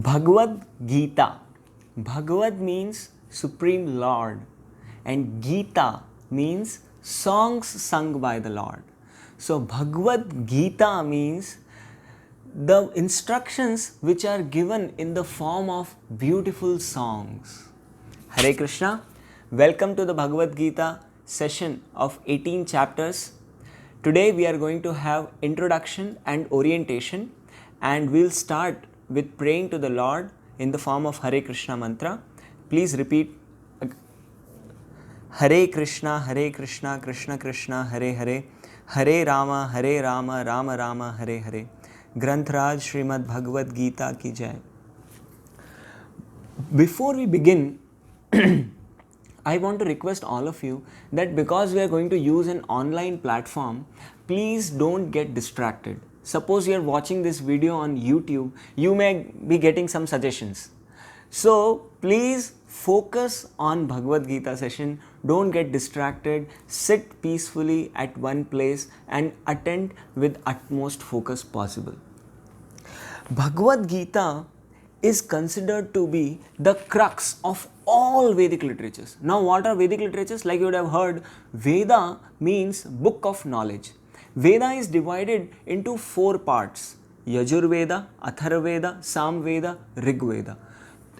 Bhagavad Gita. Bhagavad means Supreme Lord, and Gita means songs sung by the Lord. So, Bhagavad Gita means the instructions which are given in the form of beautiful songs. Hare Krishna, welcome to the Bhagavad Gita session of 18 chapters. Today we are going to have introduction and orientation, and we'll start with praying to the Lord in the form of Hare Krishna mantra. Please repeat Hare Krishna, Krishna Krishna, Hare Hare, Hare Rama, Rama Rama, Hare Hare. Granth-Raj Srimad Bhagavad Gita ki jai. Before we begin, I want to request all of you that because we are going to use an online platform, please don't get distracted. Suppose you are watching this video on YouTube, you may be getting some suggestions. So please focus on Bhagavad Gita session. Don't get distracted. Sit peacefully at one place and attend with utmost focus possible. Bhagavad Gita is considered to be the crux of all Vedic literatures. Now, what are Vedic literatures? Like you would have heard, Veda means book of knowledge. Veda is divided into 4 parts: Yajurveda, Atharvaveda, Samveda, Rigveda.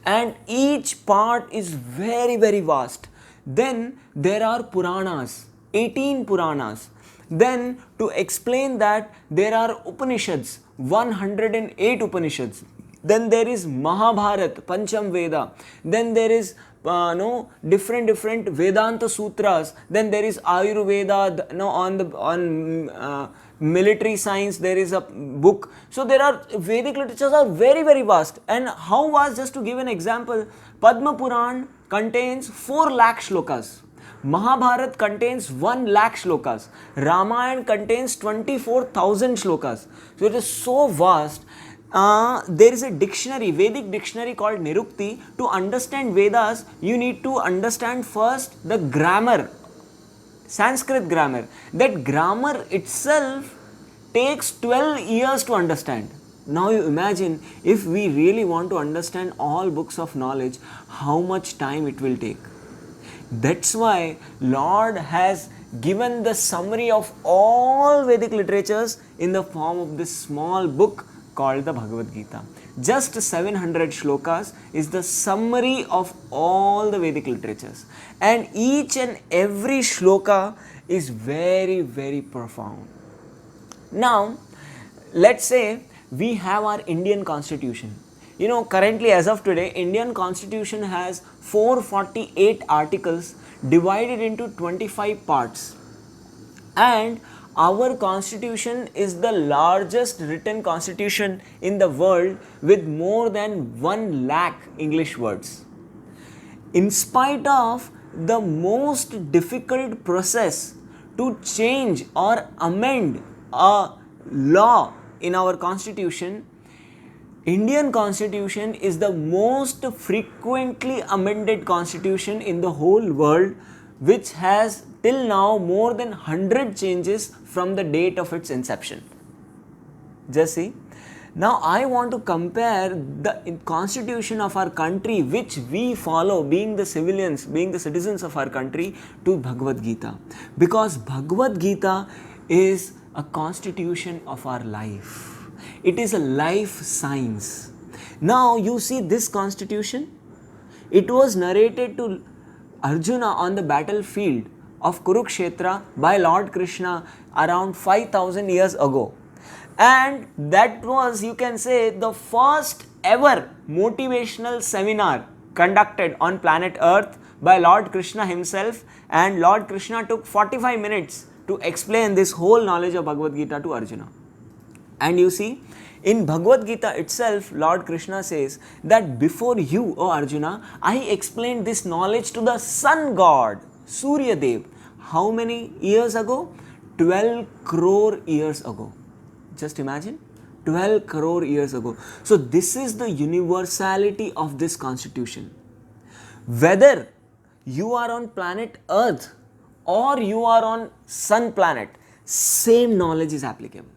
And each part is very, very vast. Then there are Puranas, 18 Puranas. Then to explain that, there are Upanishads, 108 Upanishads. Then there is Mahabharata, Pancham Veda. Then there is different Vedanta sutras. Then there is Ayurveda. On military science there is a book. So there are Vedic literatures are very, very vast. And how vast? Just to give an example, Padma Puran contains 4 lakh shlokas. Mahabharata contains 1 lakh shlokas. Ramayana contains 24,000 shlokas. So it is so vast. There is a dictionary, Vedic dictionary called Nirukti. To understand Vedas, you need to understand first the grammar, Sanskrit grammar. That grammar itself takes 12 years to understand. Now you imagine, if we really want to understand all books of knowledge, how much time it will take. That's why Lord has given the summary of all Vedic literatures in the form of this small book called the Bhagavad Gita. Just 700 shlokas is the summary of all the Vedic literatures. And each and every shloka is very, very profound. Now, let's say we have our Indian Constitution. Currently as of today, Indian Constitution has 448 articles divided into 25 parts. And our constitution is the largest written constitution in the world with more than 1 lakh English words. In spite of the most difficult process to change or amend a law in our constitution, Indian Constitution is the most frequently amended constitution in the whole world, which has till now more than 100 changes from the date of its inception. Just see. Now I want to compare the constitution of our country, which we follow, being the civilians, being the citizens of our country, to Bhagavad Gita. Because Bhagavad Gita is a constitution of our life. It is a life science. Now you see this constitution. It was narrated to Arjuna on the battlefield of Kurukshetra by Lord Krishna around 5,000 years ago. And that was, you can say, the first ever motivational seminar conducted on planet Earth by Lord Krishna himself. And Lord Krishna took 45 minutes to explain this whole knowledge of Bhagavad Gita to Arjuna. And you see, in Bhagavad Gita itself, Lord Krishna says that before you, O Arjuna, I explained this knowledge to the sun god, Surya Dev. How many years ago? 12 crore years ago. Just imagine, 12 crore years ago. So this is the universality of this constitution. Whether you are on planet Earth or you are on sun planet, same knowledge is applicable.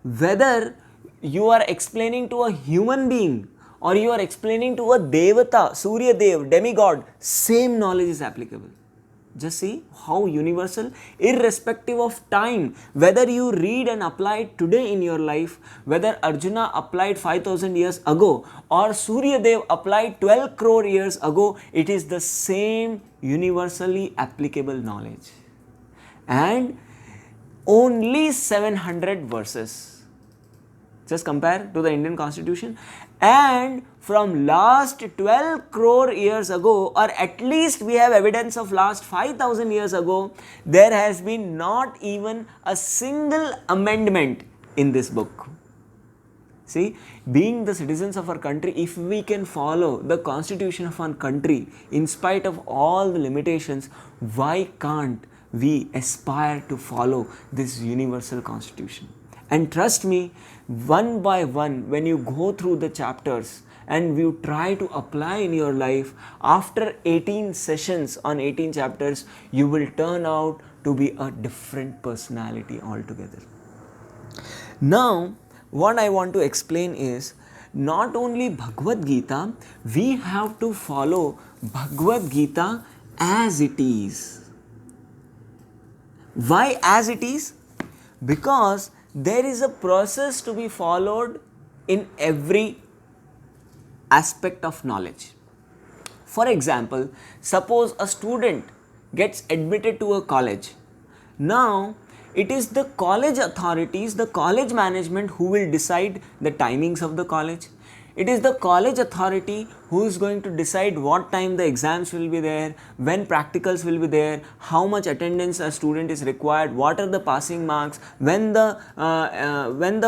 Whether you are explaining to a human being or you are explaining to a Devata, Surya Dev, demigod, same knowledge is applicable. Just see how universal, irrespective of time, whether you read and apply it today in your life, whether Arjuna applied 5000 years ago or Surya Dev applied 12 crore years ago, it is the same universally applicable knowledge. And only 700 verses. Just compare to the Indian Constitution. And from last 12 crore years ago, or at least we have evidence of last 5000 years ago, there has been not even a single amendment in this book. See, being the citizens of our country, if we can follow the constitution of our country in spite of all the limitations, why can't we aspire to follow this universal constitution? And trust me, one by one, when you go through the chapters and you try to apply in your life, after 18 sessions on 18 chapters, you will turn out to be a different personality altogether. Now, what I want to explain is, not only Bhagavad Gita, we have to follow Bhagavad Gita as it is. Why as it is? Because there is a process to be followed in every aspect of knowledge. For example, suppose a student gets admitted to a college. Now, it is the college authorities, the college management who will decide the timings of the college. It is the college authority who is going to decide what time the exams will be there, when practicals will be there, how much attendance a student is required, what are the passing marks, when the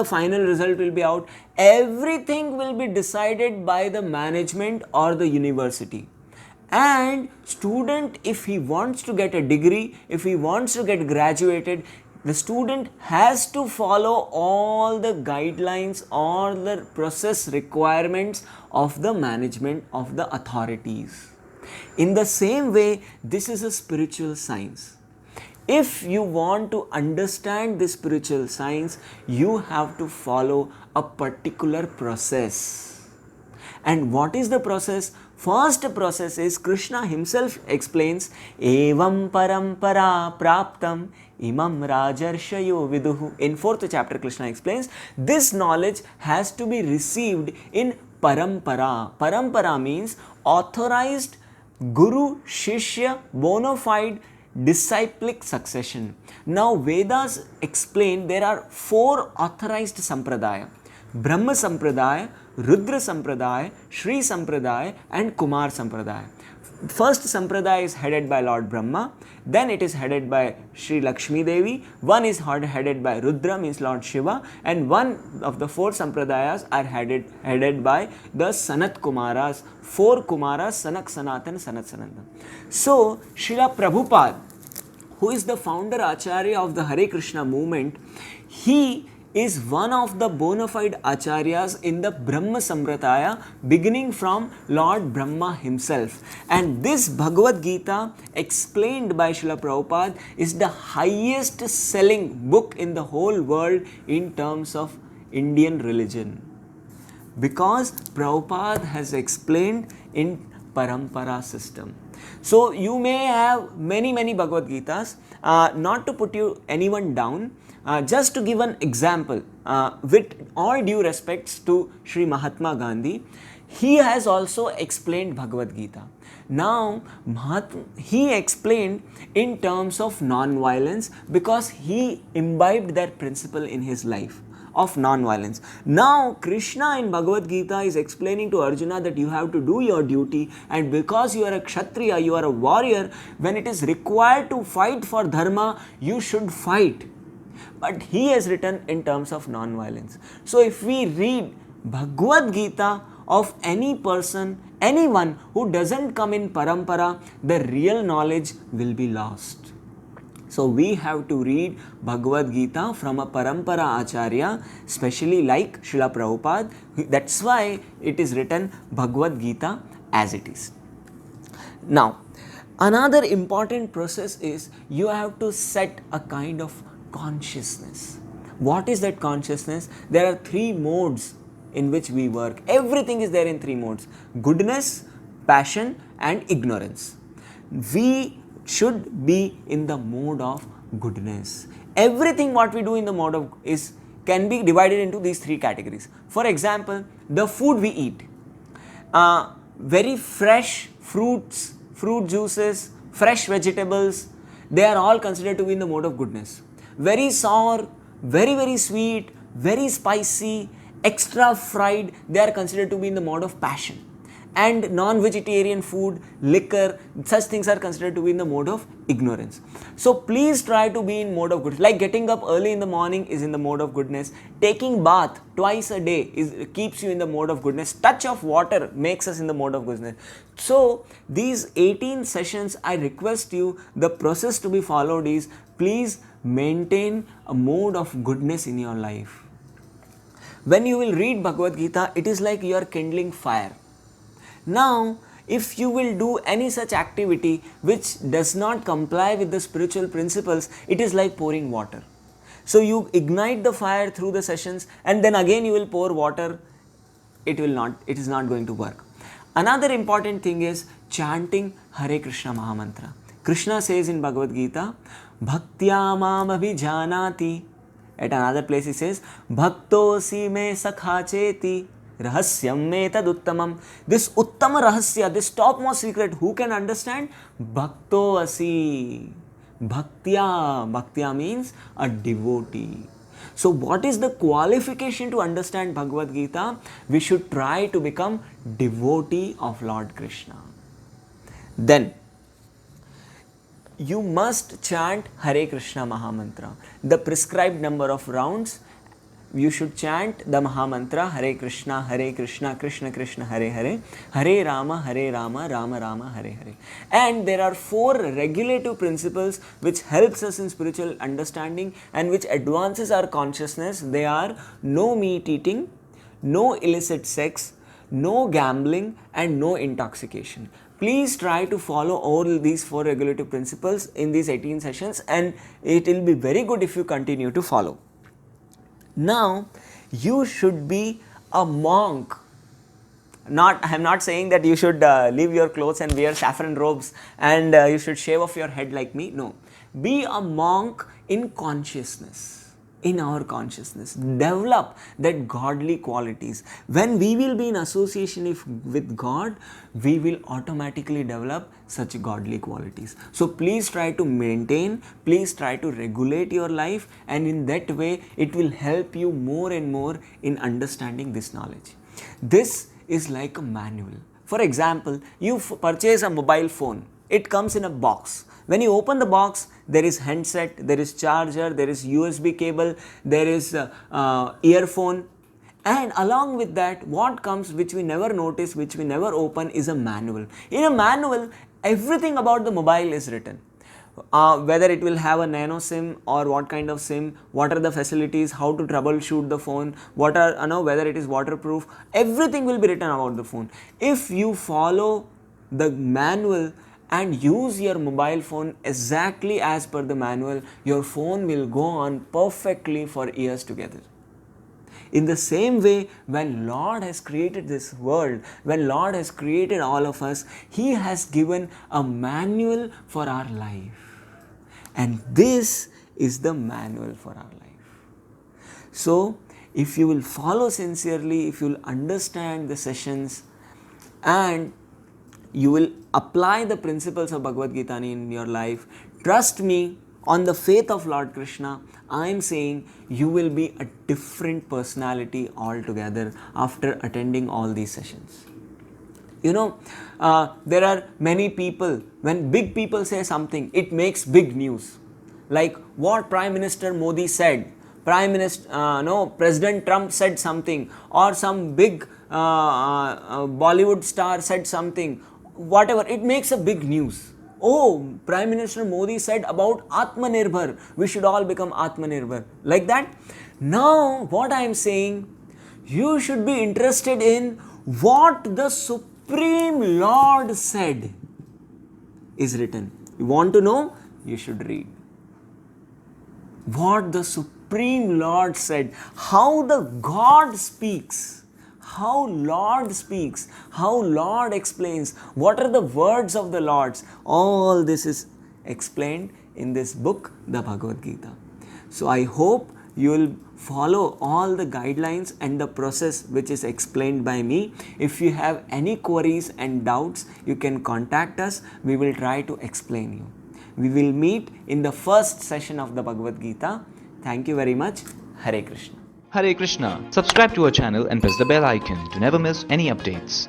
final result will be out. Everything will be decided by the management or the university. And student, if he wants to get a degree, if he wants to get graduated, the student has to follow all the guidelines or the process requirements of the management of the authorities. In the same way, this is a spiritual science. If you want to understand this spiritual science, you have to follow a particular process. And what is the process? First process is, Krishna himself explains, Evam parampara praptam imam rajarshayo viduhu. In 4th chapter, Krishna explains, this knowledge has to be received in parampara. Parampara means authorized guru, shishya, bona fide disciplic succession. Now Vedas explain there are 4 authorized sampradaya: Brahma Sampradaya, Rudra Sampradaya, Shri Sampradaya and Kumar Sampradaya. First Sampradaya is headed by Lord Brahma, then it is headed by Shri Lakshmi Devi, one is headed by Rudra, means Lord Shiva, and one of the 4 Sampradayas are headed by the Sanat Kumaras, 4 Kumaras, Sanak Sanatan, Sanat Sanatan. So, Srila Prabhupada, who is the founder Acharya of the Hare Krishna movement, he is one of the bona fide acharyas in the Brahma Sampradaya, beginning from Lord Brahma himself. And this Bhagavad Gita, explained by Srila Prabhupada, is the highest selling book in the whole world in terms of Indian religion. Because Prabhupada has explained in parampara system. So you may have many Bhagavad Gitas, not to put anyone down, just to give an example, with all due respects to Sri Mahatma Gandhi, he has also explained Bhagavad Gita. Now, he explained in terms of non-violence because he imbibed that principle in his life of non-violence. Now, Krishna in Bhagavad Gita is explaining to Arjuna that you have to do your duty, and because you are a Kshatriya, you are a warrior, when it is required to fight for dharma, you should fight. But he has written in terms of non-violence. So if we read Bhagavad Gita of any person, anyone who doesn't come in parampara, the real knowledge will be lost. So we have to read Bhagavad Gita from a parampara acharya, especially like Srila Prabhupada. That's why it is written Bhagavad Gita as it is. Now, another important process is you have to set a kind of consciousness. What is that consciousness? There are three modes in which we work. Everything is there in three modes: goodness, passion, and ignorance. We should be in the mode of goodness. Everything what we do in the mode of is can be divided into these three categories. For example, the food we eat, very fresh fruits, fruit juices, fresh vegetables, they are all considered to be in the mode of goodness. Very sour, very sweet, very spicy, extra fried, they are considered to be in the mode of passion. And non-vegetarian food, liquor, such things are considered to be in the mode of ignorance. So please try to be in mode of goodness. Like getting up early in the morning is in the mode of goodness. Taking bath twice a day keeps you in the mode of goodness. Touch of water makes us in the mode of goodness. So these 18 sessions, I request you, the process to be followed is, please maintain a mode of goodness in your life. When you will read Bhagavad Gita, it is like you are kindling fire. Now, if you will do any such activity which does not comply with the spiritual principles, it is like pouring water. So you ignite the fire through the sessions and then again you will pour water, it is not going to work. Another important thing is chanting Hare Krishna Mahamantra. Krishna says in Bhagavad Gita, Bhaktya mam abhijanati. At another place he says, Bhaktosi me sakha cheti. Rahasyam me tad uttamam. This uttama rahasya, this topmost secret, who can understand? Bhakto asi. Bhaktya. Bhaktya means a devotee. So what is the qualification to understand Bhagavad Gita? We should try to become devotee of Lord Krishna. Then you must chant Hare Krishna Mahamantra. The prescribed number of rounds, you should chant the Mahamantra Hare Krishna, Krishna Krishna, Hare Hare, Hare Rama, Rama Rama, Hare Hare. And there are 4 regulative principles which helps us in spiritual understanding and which advances our consciousness. They are no meat eating, no illicit sex, no gambling, and no intoxication. Please try to follow all these 4 regulative principles in these 18 sessions, and it will be very good if you continue to follow. Now, you should be a monk. I am not saying that you should leave your clothes and wear saffron robes and you should shave off your head like me. No. Be a monk in consciousness, in our consciousness. Develop that godly qualities. When we will be in association with God, we will automatically develop such godly qualities. So please try to maintain, please try to regulate your life, and in that way it will help you more and more in understanding this knowledge. This is like a manual. For example, you purchase a mobile phone. It comes in a box. When you open the box, there is handset, there is charger, there is USB cable, there is earphone, and along with that, what comes which we never notice, which we never open, is a manual. In a manual, everything about the mobile is written. Whether it will have a nano SIM or what kind of SIM, what are the facilities, how to troubleshoot the phone, whether it is waterproof, everything will be written about the phone. If you follow the manual and use your mobile phone exactly as per the manual, your phone will go on perfectly for years together. In the same way, when Lord has created this world, when Lord has created all of us, He has given a manual for our life. And this is the manual for our life. So, if you will follow sincerely, if you will understand the sessions and you will apply the principles of Bhagavad Gita in your life, trust me, on the faith of Lord Krishna, I am saying you will be a different personality altogether after attending all these sessions. You know, there are many people, when big people say something, it makes big news. Like what Prime Minister Modi said, President Trump said something, or some big Bollywood star said something, whatever, it makes a big news. Oh, Prime Minister Modi said about Atmanirbhar, we should all become Atmanirbhar. Like that. Now, what I am saying, you should be interested in what the Supreme Lord said is written. You want to know? You should read. what the Supreme Lord said, how the God speaks, how Lord speaks, how Lord explains, what are the words of the Lords. All this is explained in this book, the Bhagavad Gita. So I hope you will follow all the guidelines and the process which is explained by me. If you have any queries and doubts, you can contact us. We will try to explain you. We will meet in the first session of the Bhagavad Gita. Thank you very much. Hare Krishna. Hare Krishna. Subscribe to our channel and press the bell icon to never miss any updates.